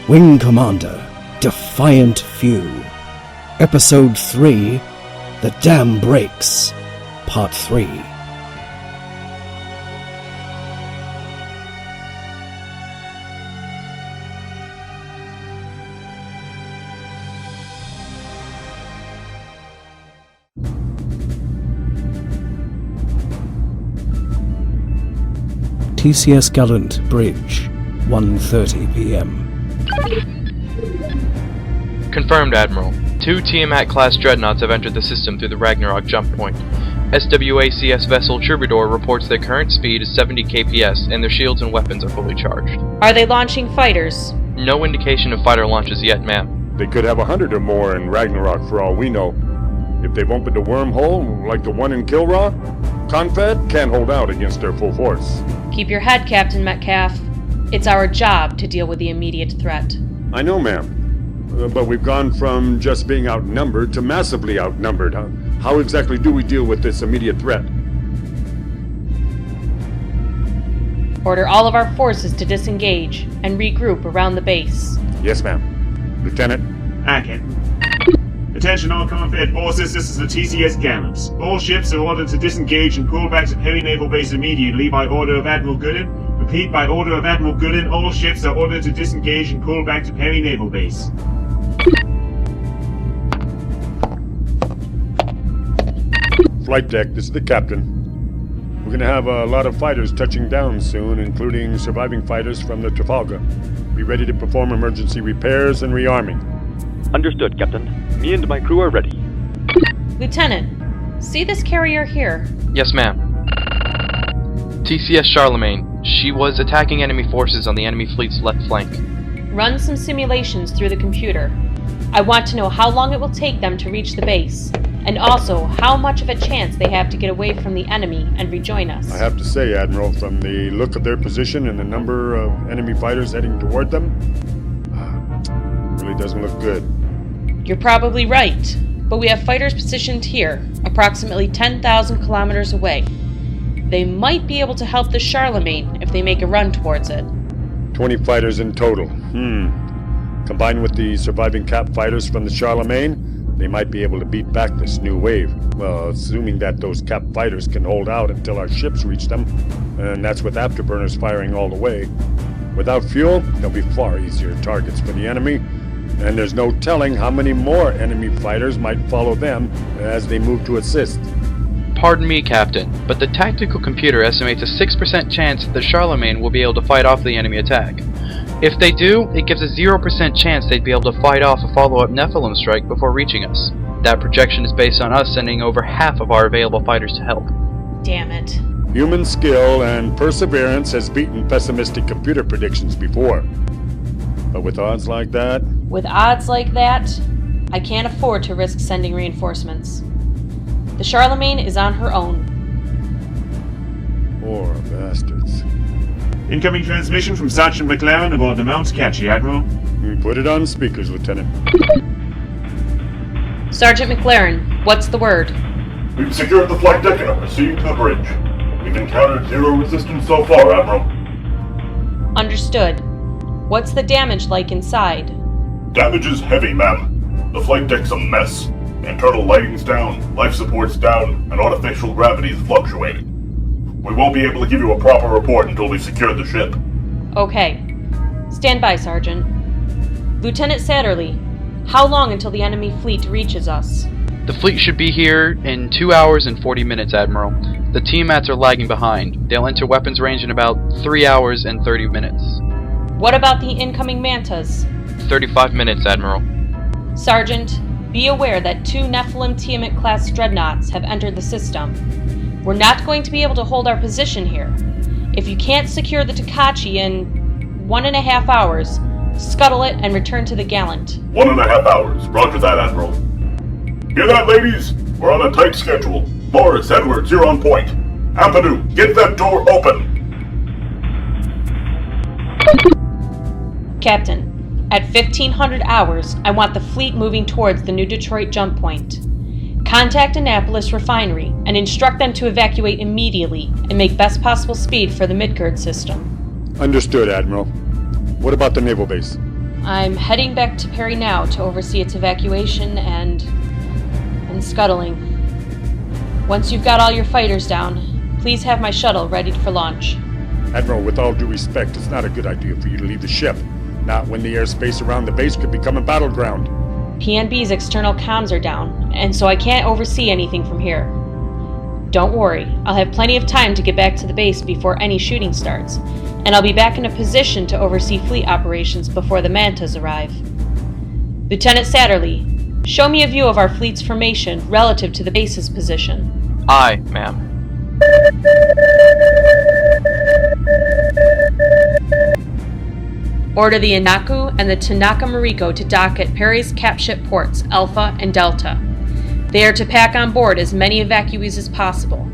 Wing Commander, Defiant Huw. Episode 3, The Dam Breaks, Part 3. TCS Gallant Bridge, 1:30 p.m. Confirmed, Admiral. 2 Tiamat-class dreadnoughts have entered the system through the Ragnarok jump point. SWACS vessel Troubadour reports their current speed is 70 kps and their shields and weapons are fully charged. Are they launching fighters? No indication of fighter launches yet, ma'am. They could have 100 or more in Ragnarok for all we know. If they've opened a wormhole like the one in Kilraw, Confed can't hold out against their full force. Keep your head, Captain Metcalfe. It's our job to deal with the immediate threat. I know, ma'am. But we've gone from just being outnumbered to massively outnumbered. How exactly do we deal with this immediate threat? Order all of our forces to disengage and regroup around the base. Yes, ma'am. Lieutenant? Aye, Captain. Attention all Confed forces, this is the TCS Gallant. All ships are ordered to disengage and pull back to Perry Naval Base immediately by order of Admiral Goodin. Repeat, by order of Admiral Goodin, all ships are ordered to disengage and pull back to Perry Naval Base. Flight deck, this is the captain. We're gonna have a lot of fighters touching down soon, including surviving fighters from the Trafalgar. Be ready to perform emergency repairs and rearming. Understood, Captain. Me and my crew are ready. Lieutenant, see this carrier here? Yes, ma'am. TCS Charlemagne. She was attacking enemy forces on the enemy fleet's left flank. Run some simulations through the computer. I want to know how long it will take them to reach the base, and also how much of a chance they have to get away from the enemy and rejoin us. I have to say, Admiral, from the look of their position and the number of enemy fighters heading toward them, it really doesn't look good. You're probably right, but we have fighters positioned here, approximately 10,000 kilometers away. They might be able to help the Charlemagne if they make a run towards it. 20 fighters in total. Combined with the surviving CAPT fighters from the Charlemagne, they might be able to beat back this new wave. Well, assuming that those CAPT fighters can hold out until our ships reach them, and that's with afterburners firing all the way. Without fuel, they'll be far easier targets for the enemy, and there's no telling how many more enemy fighters might follow them as they move to assist. Pardon me, Captain, but the tactical computer estimates a 6% chance that the Charlemagne will be able to fight off the enemy attack. If they do, it gives a 0% chance they'd be able to fight off a follow-up Nephilim strike before reaching us. That projection is based on us sending over half of our available fighters to help. Damn it. Human skill and perseverance has beaten pessimistic computer predictions before. But with odds like that... With odds like that, I can't afford to risk sending reinforcements. The Charlemagne is on her own. Poor bastards. Incoming transmission from Sergeant McLaren aboard the Mount Catchy, Admiral. Put it on speakers, Lieutenant. Sergeant McLaren, what's the word? We've secured the flight deck and are proceeding to the bridge. We've encountered zero resistance so far, Admiral. Understood. What's the damage like inside? Damage is heavy, ma'am. The flight deck's a mess. Internal lighting's down, life support's down, and artificial gravity is fluctuating. We won't be able to give you a proper report until we've secured the ship. Okay. Stand by, Sergeant. Lieutenant Satterly, how long until the enemy fleet reaches us? The fleet should be here in 2 hours and 40 minutes, Admiral. The Tiamats are lagging behind. They'll enter weapons range in about 3 hours and 30 minutes. What about the incoming Mantas? 35 minutes, Admiral. Sergeant, be aware that 2 Nephilim Tiamat-class dreadnoughts have entered the system. We're not going to be able to hold our position here. If you can't secure the Takachi in 1.5 hours, scuttle it and return to the Gallant. 1.5 hours. Roger that, Admiral. Hear that, ladies? We're on a tight schedule. Morris, Edwards, you're on point. Ampadu, get that door open. Captain, at 1500 hours, I want the fleet moving towards the New Detroit jump point. Contact Annapolis Refinery and instruct them to evacuate immediately and make best possible speed for the Midgard system. Understood, Admiral. What about the naval base? I'm heading back to Perry now to oversee its evacuation and scuttling. Once you've got all your fighters down, please have my shuttle ready for launch. Admiral, with all due respect, it's not a good idea for you to leave the ship. Not when the airspace around the base could become a battleground. PNB's external comms are down, and so I can't oversee anything from here. Don't worry, I'll have plenty of time to get back to the base before any shooting starts, and I'll be back in a position to oversee fleet operations before the Mantas arrive. Lieutenant Satterly, show me a view of our fleet's formation relative to the base's position. Aye, ma'am. Order the Inaku and the Tanaka Mariko to dock at Perry's CAPT ship ports, Alpha and Delta. They are to pack on board as many evacuees as possible.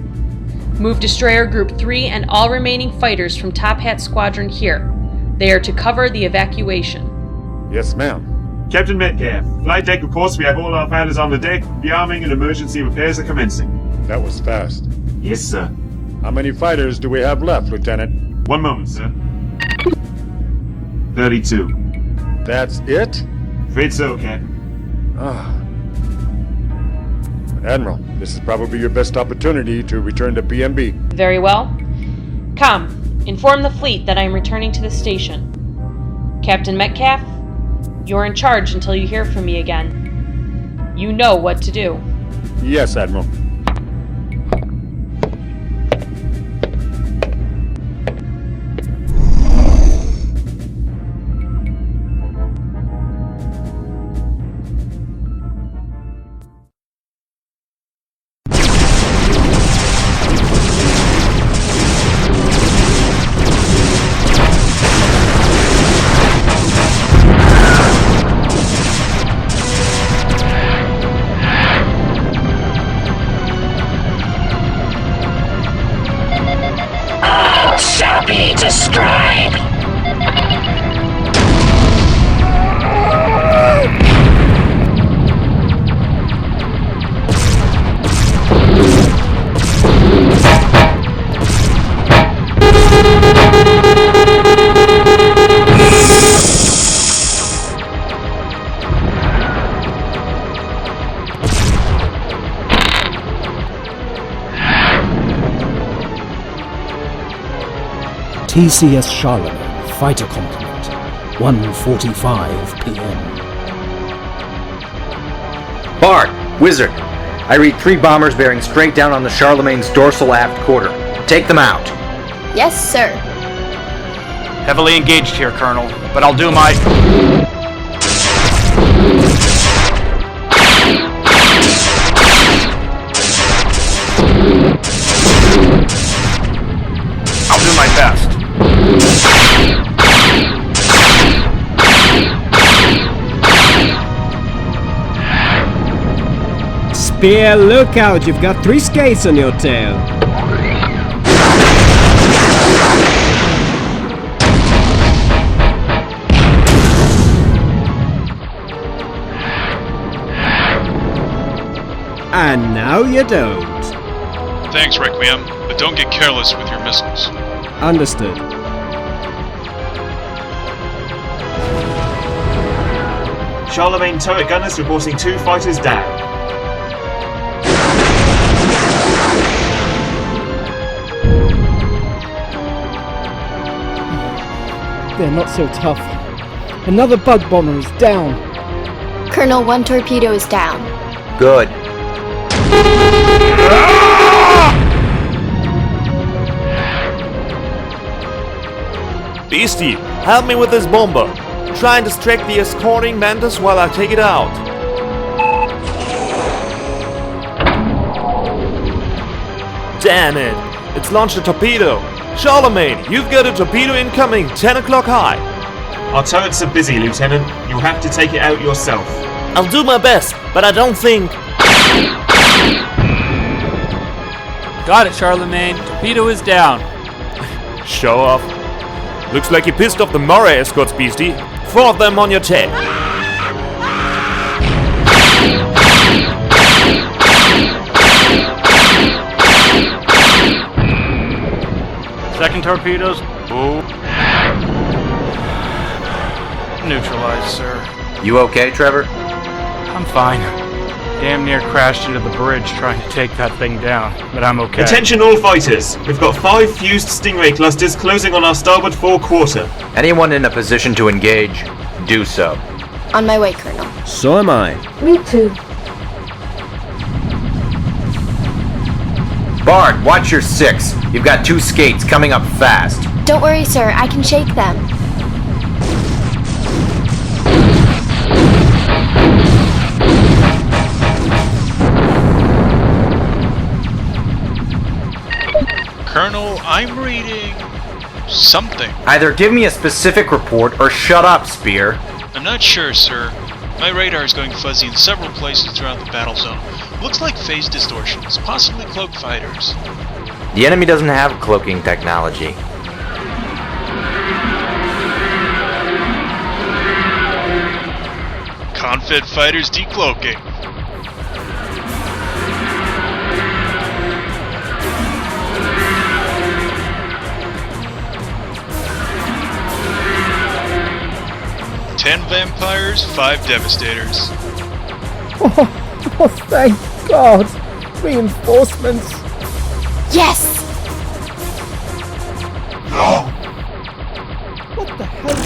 Move Destroyer Group 3 and all remaining fighters from Top Hat Squadron here. They are to cover the evacuation. Yes, ma'am. Captain Metcalfe, flight deck reports we have all our fighters on the deck. Rearming and emergency repairs are commencing. That was fast. Yes, sir. How many fighters do we have left, Lieutenant? 1 moment, sir. 32. That's it? Afraid so, Cap. Admiral, this is probably your best opportunity to return to PNB. Very well. Come, inform the fleet that I am returning to the station. Captain Metcalfe, you're in charge until you hear from me again. You know what to do. Yes, Admiral. TCS Gallant, fighter complement, 1:45 p.m. Bard, Wizard, I read 3 bombers bearing straight down on the Charlemagne's dorsal aft quarter. Take them out. Yes, sir. Heavily engaged here, Colonel, but I'll do my... I'll do my best. Spear, look out, you've got 3 skates on your tail. And now you don't. Thanks, Requiem, but don't get careless with your missiles. Understood. Charlemagne turret gunners reporting 2 fighters down. They're not so tough. Another bug bomber is down. Colonel, 1 torpedo is down. Good. Beastie, help me with this bomber. Try and distract the escorting mantis while I take it out. Damn it! It's launched a torpedo. Charlemagne, you've got a torpedo incoming, 10 o'clock high. Our turrets are busy, Lieutenant. You'll have to take it out yourself. I'll do my best, but I don't think... Got it, Charlemagne. Torpedo is down. Show off. Looks like you pissed off the Murray escorts, Beastie. 4 of them on your tail. Second torpedoes. Oh. Neutralized, sir. You okay, Trevor? I'm fine. Damn near crashed into the bridge trying to take that thing down, but I'm okay. Attention all fighters! We've got 5 fused Stingray clusters closing on our starboard forequarter. Anyone in a position to engage, do so. On my way, Colonel. So am I. Me too. Bard, watch your 6. You've got 2 skates coming up fast. Don't worry, sir. I can shake them. Colonel, I'm reading something. Either give me a specific report or shut up, Spear. I'm not sure, sir. My radar is going fuzzy in several places throughout the battle zone. Looks like phase distortions, possibly cloaked fighters. The enemy doesn't have cloaking technology. Confed fighters decloaking. Ten vampires, 5 devastators. Oh, thank God! Reinforcements! Yes! What the hell?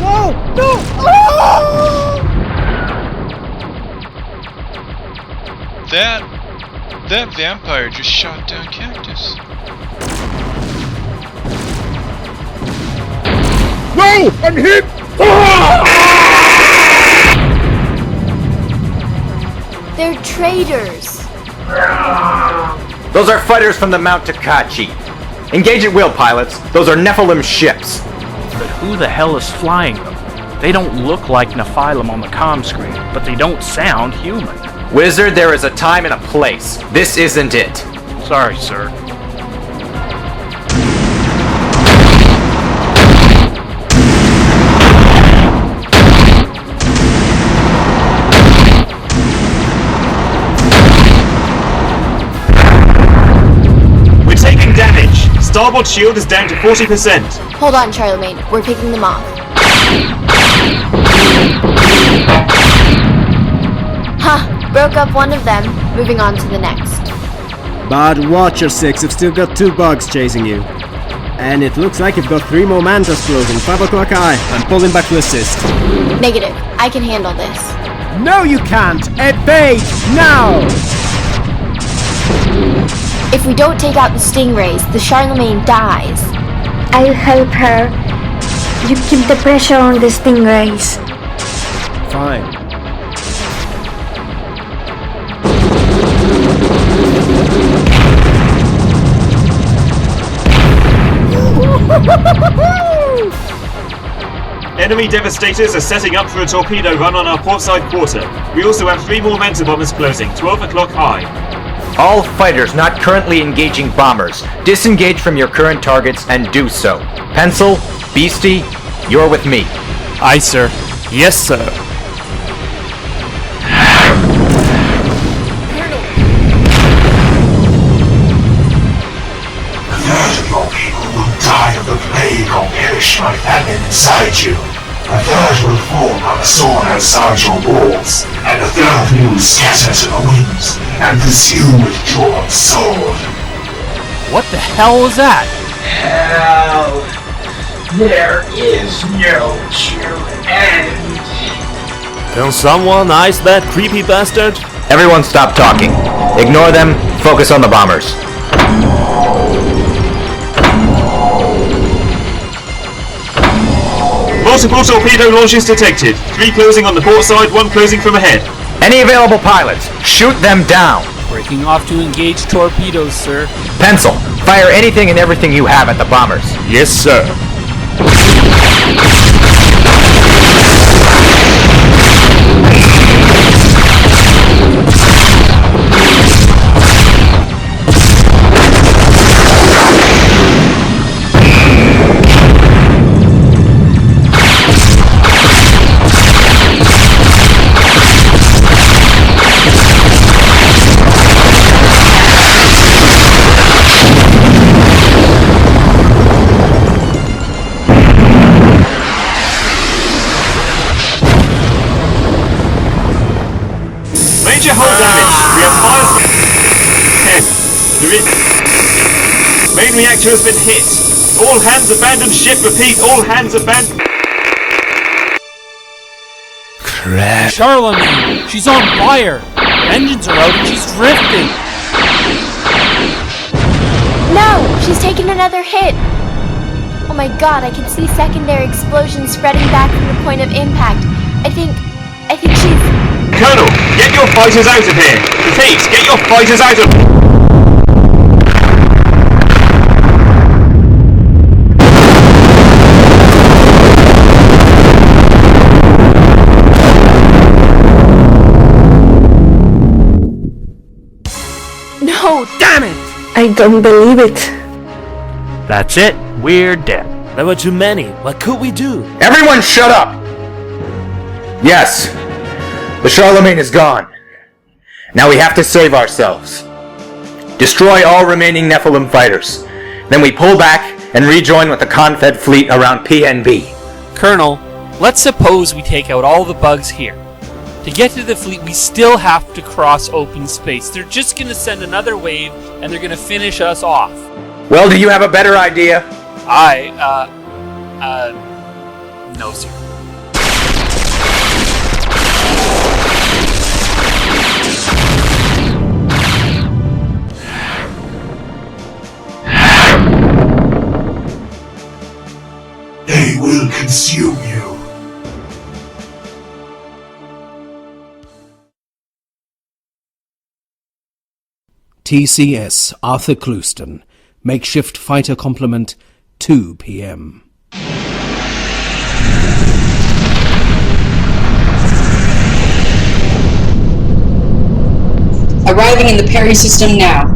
No! No! Oh! That vampire just shot down Cactus. No! I'm hit! They're traitors. Those are fighters from the Mount Takachi. Engage at will, pilots. Those are Nephilim ships. But who the hell is flying them? They don't look like Nephilim on the comm screen, but they don't sound human. Wizard, there is a time and a place. This isn't it. Sorry, sir. Starboard shield is down to 40%. Hold on, Charlemagne. We're picking them off. Huh. Broke up one of them. Moving on to the next. But watch your 6. I've still got 2 bugs chasing you. And it looks like you've got 3 more mantras closing. 5 o'clock eye. I'm pulling back to assist. Negative. I can handle this. No, you can't! Evade! Now! If we don't take out the stingrays, the Charlemagne dies. I'll help her. You keep the pressure on the stingrays. Fine. Enemy devastators are setting up for a torpedo run on our portside quarter. We also have 3 more mentor bombers closing, 12 o'clock high. All fighters not currently engaging bombers, disengage from your current targets and do so. Pencil, Beastie, you're with me. Aye, sir. Yes, sir. A third of your people will die of the plague or perish by famine inside you. A third will fall on the sword outside your walls, and a third will scatter to the winds and pursue with drawn sword. What the hell was that? Hell, there is no true end. Can someone ice that creepy bastard? Everyone stop talking. Ignore them, focus on the bombers. Multiple torpedo launches detected. 3 closing on the port side, 1 closing from ahead. Any available pilots, shoot them down. Breaking off to engage torpedoes, sir. Pencil, fire anything and everything you have at the bombers. Yes, sir. Main reactor has been hit. All hands abandon ship. Repeat, all hands abandon. Crap. Charlemagne! She's on fire! Her engines are out and she's drifting! No! She's taken another hit! Oh my god, I can see secondary explosions spreading back from the point of impact. I think she's... Colonel, get your fighters out of here! Repeat, get your fighters out of... No, damn it! I don't believe it. That's it. We're dead. There were too many. What could we do? Everyone shut up! Yes, the Charlemagne is gone. Now we have to save ourselves. Destroy all remaining Nephilim fighters. Then we pull back and rejoin with the Confed fleet around PNB. Colonel, let's suppose we take out all the bugs here. To get to the fleet, we still have to cross open space. They're just gonna send another wave, and they're gonna finish us off. Well, do you have a better idea? No, sir. They will consume you. TCS Arthur Clouston, Makeshift Fighter Complement, 2 p.m. Arriving in the Perry system now.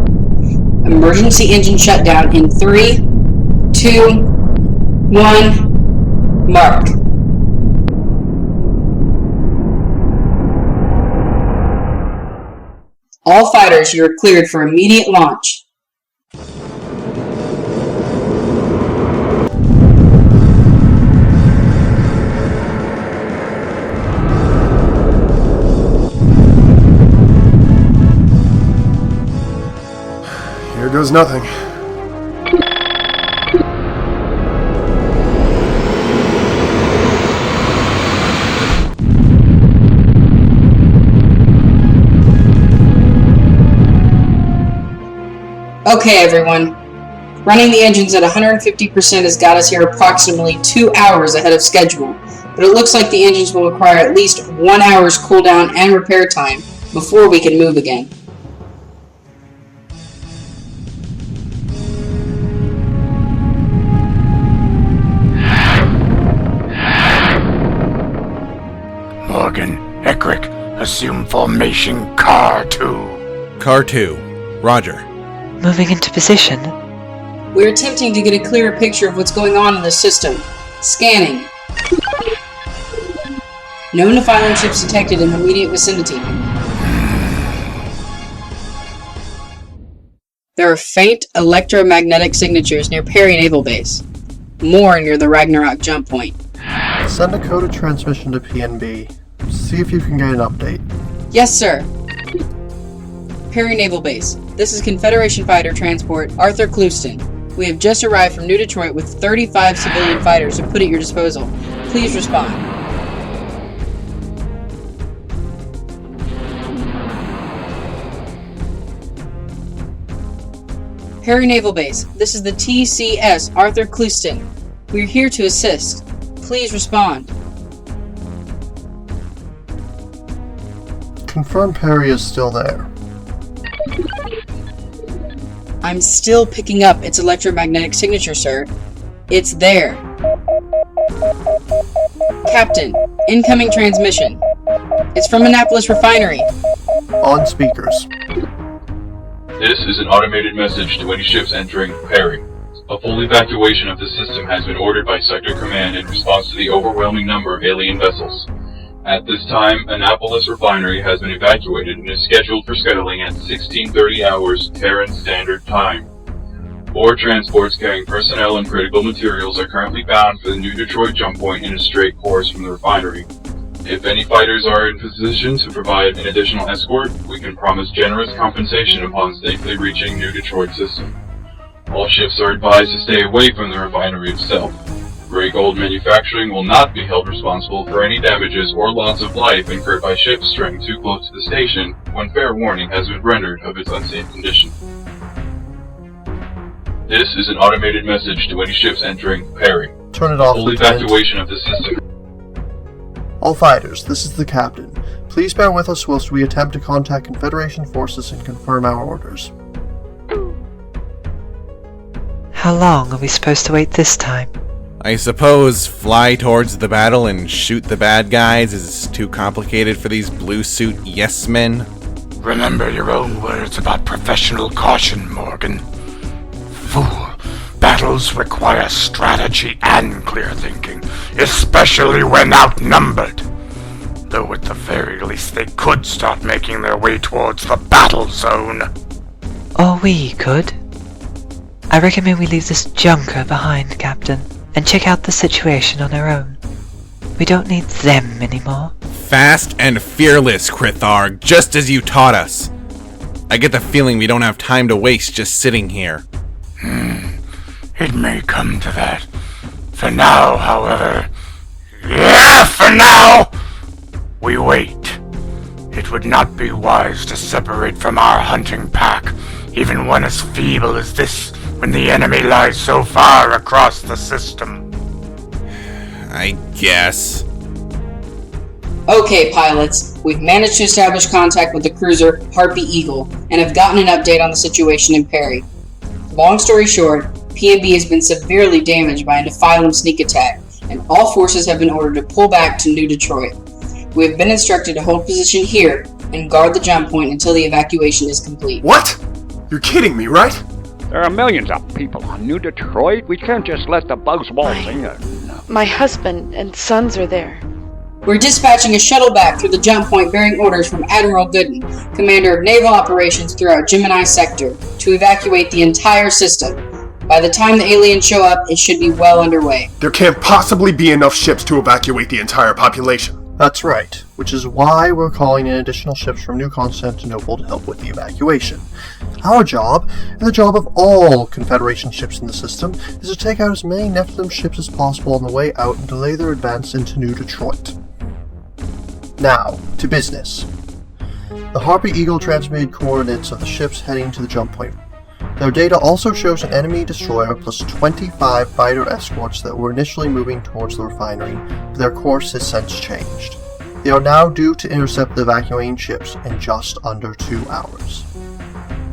Emergency engine shutdown in 3, 2, 1, mark. All fighters, you are cleared for immediate launch. Here goes nothing. Okay, everyone. Running the engines at 150% has got us here approximately 2 hours ahead of schedule, but it looks like the engines will require at least 1 hour's cooldown and repair time before we can move again. Morgan, Eckrick, assume formation Car 2. Car 2, roger. Moving into position. We're attempting to get a clearer picture of what's going on in the system. Scanning. No Nephilim ships detected in the immediate vicinity. There are faint electromagnetic signatures near Perry Naval Base. More near the Ragnarok jump point. Send a coded transmission to PNB. See if you can get an update. Yes, sir. Perry Naval Base. This is Confederation Fighter Transport Arthur Clouston. We have just arrived from New Detroit with 35 civilian fighters to put at your disposal. Please respond. Perry Naval Base. This is the TCS Arthur Clouston. We are here to assist. Please respond. Confirm Perry is still there. I'm still picking up its electromagnetic signature, sir. It's there. Captain, incoming transmission. It's from Annapolis Refinery. On speakers. This is an automated message to any ships entering Perry. A full evacuation of the system has been ordered by Sector Command in response to the overwhelming number of alien vessels. At this time, Annapolis Refinery has been evacuated and is scheduled for scuttling at 16:30 hours Terran Standard Time. 4 transports carrying personnel and critical materials are currently bound for the New Detroit jump point in a straight course from the refinery. If any fighters are in position to provide an additional escort, we can promise generous compensation upon safely reaching New Detroit system. All ships are advised to stay away from the refinery itself. Grey Gold Manufacturing will not be held responsible for any damages or loss of life incurred by ships straying too close to the station when fair warning has been rendered of its unsafe condition. This is an automated message to any ships entering Perry. Turn it off, Full Lieutenant. evacuation of the system. All fighters, this is the captain. Please bear with us whilst we attempt to contact Confederation forces and confirm our orders. How long are we supposed to wait this time? I suppose fly towards the battle and shoot the bad guys is too complicated for these blue suit yes men. Remember your own words about professional caution, Morgan. Fool, battles require strategy and clear thinking, especially when outnumbered. Though at the very least they could start making their way towards the battle zone. Or we could. I recommend we leave this junker behind, Captain, and check out the situation on our own. We don't need them anymore. Fast and fearless, Critharg, just as you taught us. I get the feeling we don't have time to waste just sitting here. It may come to that. For now, however... Yeah, for now! We wait. It would not be wise to separate from our hunting pack, even one as feeble as this, when the enemy lies so far across the system. I guess. Okay, pilots. We've managed to establish contact with the cruiser Harpy Eagle, and have gotten an update on the situation in Perry. Long story short, PNB has been severely damaged by a Nephilim sneak attack, and all forces have been ordered to pull back to New Detroit. We have been instructed to hold position here and guard the jump point until the evacuation is complete. What? You're kidding me, right? There are millions of people on New Detroit. We can't just let the bugs waltz in. My husband and sons are there. We're dispatching a shuttle back through the jump point bearing orders from Admiral Goodin, Commander of Naval Operations throughout Gemini sector, to evacuate the entire system. By the time the aliens show up, it should be well underway. There can't possibly be enough ships to evacuate the entire population. That's right, which is why we're calling in additional ships from New Constantinople to help with the evacuation. Our job, and the job of all Confederation ships in the system, is to take out as many Nephilim ships as possible on the way out and delay their advance into New Detroit. Now, to business. The Harpy Eagle transmitted coordinates of the ships heading to the jump point. Their data also shows an enemy destroyer plus 25 fighter escorts that were initially moving towards the refinery, but their course has since changed. They are now due to intercept the evacuating ships in just under 2 hours.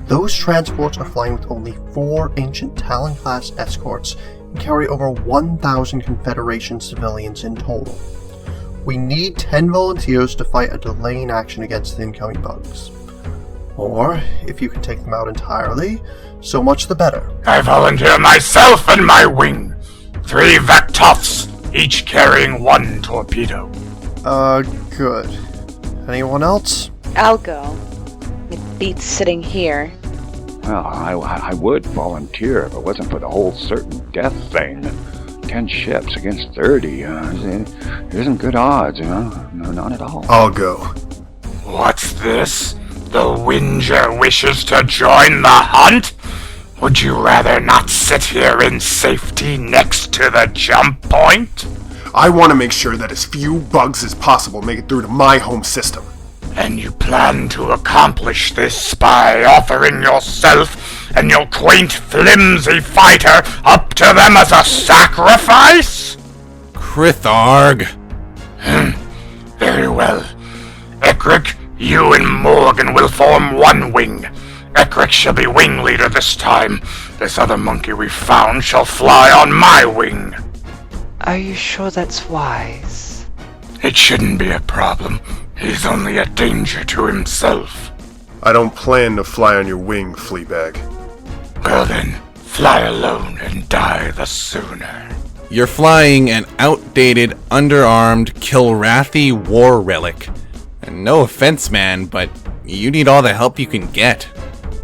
Those transports are flying with only 4 ancient Talon-class escorts and carry over 1,000 Confederation civilians in total. We need 10 volunteers to fight a delaying action against the incoming bugs. Or, if you can take them out entirely, so much the better. I volunteer myself and my wing. 3 Vectoffs, each carrying 1 torpedo. Good. Anyone else? I'll go. It beats sitting here. Well, I would volunteer if it wasn't for the whole certain death thing. 10 ships against 30 isn't good odds, No, not at all. I'll go. What's this? The Whinger wishes to join the hunt? Would you rather not sit here in safety next to the jump point? I want to make sure that as few bugs as possible make it through to my home system. And you plan to accomplish this by offering yourself and your quaint, flimsy fighter up to them as a sacrifice? Critharg. Very well. Ekrik, you and Morgan will form one wing. Ekrik shall be wing leader this time. This other monkey we found shall fly on my wing. Are you sure that's wise? It shouldn't be a problem. He's only a danger to himself. I don't plan to fly on your wing, Fleabag. Well then, fly alone and die the sooner. You're flying an outdated, underarmed Kilrathi war relic. And no offense, man, but you need all the help you can get.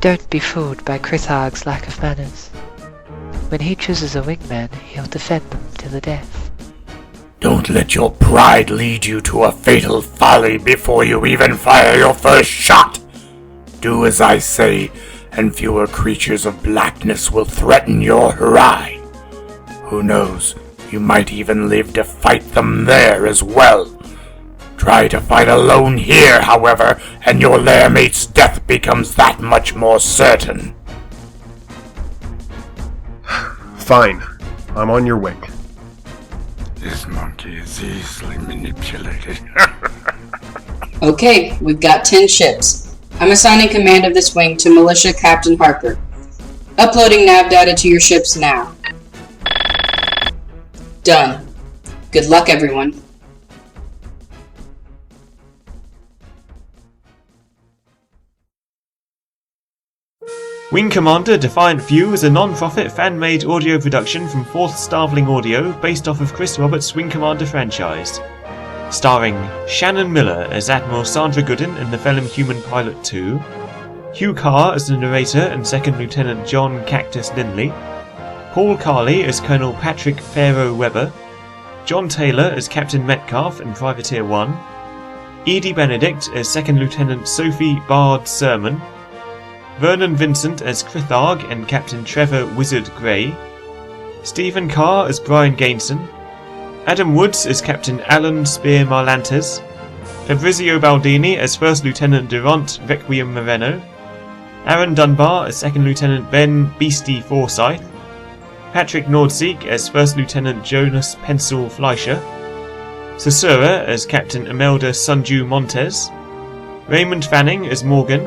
Don't be fooled by Critharg's lack of manners. When he chooses a wingman, he'll defend them to the death. Don't let your pride lead you to a fatal folly before you even fire your first shot. Do as I say, and fewer creatures of blackness will threaten your horizon. Who knows, you might even live to fight them there as well. Try to fight alone here, however, and your lair mate's death becomes that much more certain. Fine. I'm on your wing. This monkey is easily manipulated. Okay, we've got 10 ships. I'm assigning command of this wing to Militia Captain Harper. Uploading nav data to your ships now. Done. Good luck, everyone. Wing Commander Defiant View is a non-profit fan-made audio production from 4th Starveling Audio based off of Chris Roberts' Wing Commander franchise. Starring Shannon Miller as Admiral Sandra Goodin in Nephilim Human Pilot 2, Huw Carr as the narrator and 2nd Lieutenant John Cactus Lindley, Paul Carley as Colonel Patrick Pharaoh Webber, John Taylor as Captain Metcalfe and Privateer 1, Edie Benedict as 2nd Lieutenant Sophie Bard Sermon, Vernon Vincent as Critharg and Captain Trevor Wizard Grey, Stephen Carr as Brian Gainson, Adam Woods as Captain Alan Spear Marlantes, Fabrizio Baldini as 1st Lieutenant Durant Requiem Moreno, Aaron Dunbar as 2nd Lieutenant Ben Beastie Forsyth, Patrick Nordseek as 1st Lieutenant Jonas Pencil Fleischer, Sasura as Captain Imelda Sunju Montes, Raymond Fanning as Morgan,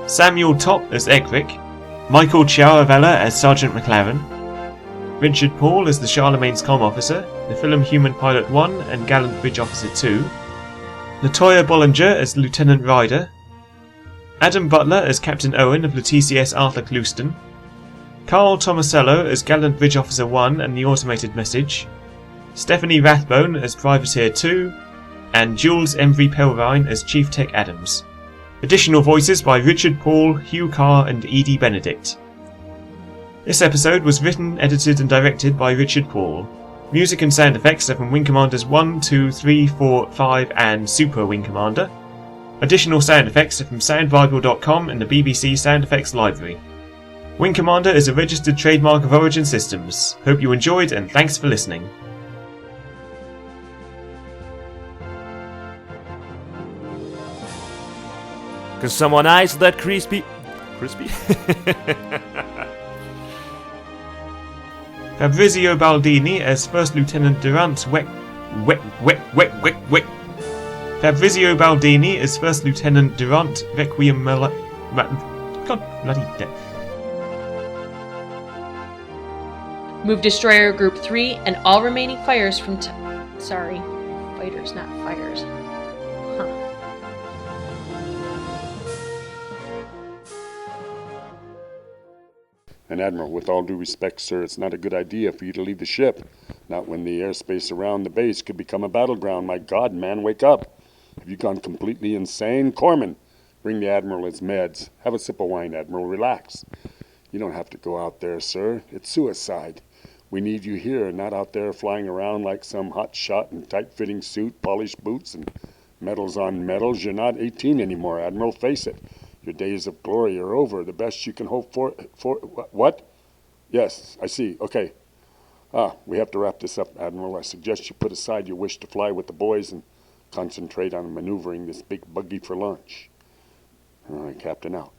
Samuel Topp as Ekrick, Michael Chiaravella as Sergeant McLaren, Richard Paul as the Charlemagne's comm officer, Nephilim Human Pilot 1 and Gallant Bridge Officer 2, Latoya Bollinger as Lieutenant Ryder, Adam Butler as Captain Owen of the TCS Arthur Clouston, Carl Tomasello as Gallant Bridge Officer 1 and the Automated Message, Stephanie Rathbone as Privateer 2, and Jules Embry Pelrine as Chief Tech Adams. Additional voices by Richard Paul, Huw Carr and Edie Benedict. This episode was written, edited and directed by Richard Paul. Music and sound effects are from Wing Commanders 1, 2, 3, 4, 5 and Super Wing Commander. Additional sound effects are from soundbible.com and the BBC Sound Effects Library. Wing Commander is a registered trademark of Origin Systems. Hope you enjoyed and thanks for listening. Can someone ice that crispy? Fabrizio Baldini as 1st Lieutenant Durant Fabrizio Baldini as 1st Lieutenant Durant Requiem God bloody death. Move Destroyer Group 3 and all remaining fighters from sorry, fighters, not fires. And Admiral, with all due respect, sir, it's not a good idea for you to leave the ship. Not when the airspace around the base could become a battleground. My God, man, wake up. Have you gone completely insane? Corman, bring the Admiral his meds. Have a sip of wine, Admiral. Relax. You don't have to go out there, sir. It's suicide. We need you here, not out there flying around like some hot shot in tight-fitting suit, polished boots, and medals on medals. You're not 18 anymore, Admiral. Face it. Your days of glory are over. The best you can hope for... What? Yes, I see. Okay. We have to wrap this up, Admiral. I suggest you put aside your wish to fly with the boys and concentrate on maneuvering this big buggy for launch. All right, Captain out.